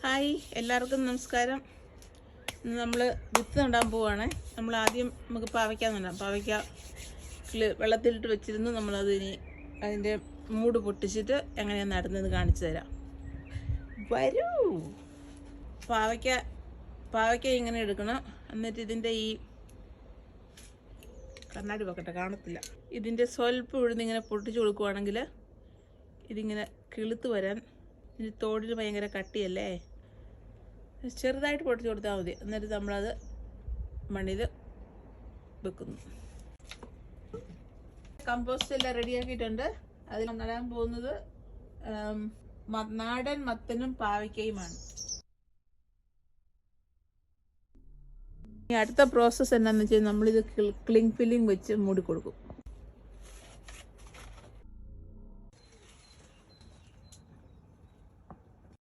Hi, എല്ലാവർക്കും നമസ്കാരം. ഇന്ന് നമ്മൾ വിത്ത് നടാൻ പോവുകയാണ്. നമ്മൾ ആദ്യം നമുക്ക് പാവയ്ക്ക നടാം. പാവയ്ക്ക വെള്ളത്തിലിട്ട് വെച്ചിരുന്നു. അതിൻ്റെ മൂട് പൊട്ടിച്ചിട്ട് എങ്ങനെയാണ് നടുന്നത് കാണിച്ചു തരാം. വരൂ. പാവയ്ക്ക ഇങ്ങനെ എടുക്കണം. എന്നിട്ട് ഇതിൻ്റെ ഈ കണ്ണാടി വെക്കട്ടെ, കാണത്തില്ല. ഇതിൻ്റെ സ്വൽപ്പം ഇവിടുന്ന് പൊട്ടിച്ച് കൊടുക്കുവാണെങ്കിൽ ഇതിങ്ങനെ കിളുത്ത് വരാൻ. ഇനി തോടിന് ഭയങ്കര കട്ടിയല്ലേ, ചെറുതായിട്ട് പൊട്ടിച്ച് കൊടുത്താൽ മതി. എന്നിട്ട് നമ്മളത് മണ്ണിൽ വെക്കുന്നു. കമ്പോസ്റ്റ് എല്ലാം റെഡിയാക്കിയിട്ടുണ്ട്. അതിൽ നടാൻ പോകുന്നത് നാടൻ മത്തനും പാവയ്ക്കയുമാണ്. ഇനി അടുത്ത പ്രോസസ്സ് എന്താണെന്ന് വെച്ചാൽ നമ്മളിത് ക്ലിങ് ഫില്ലിങ് വെച്ച് മൂടി കൊടുക്കും.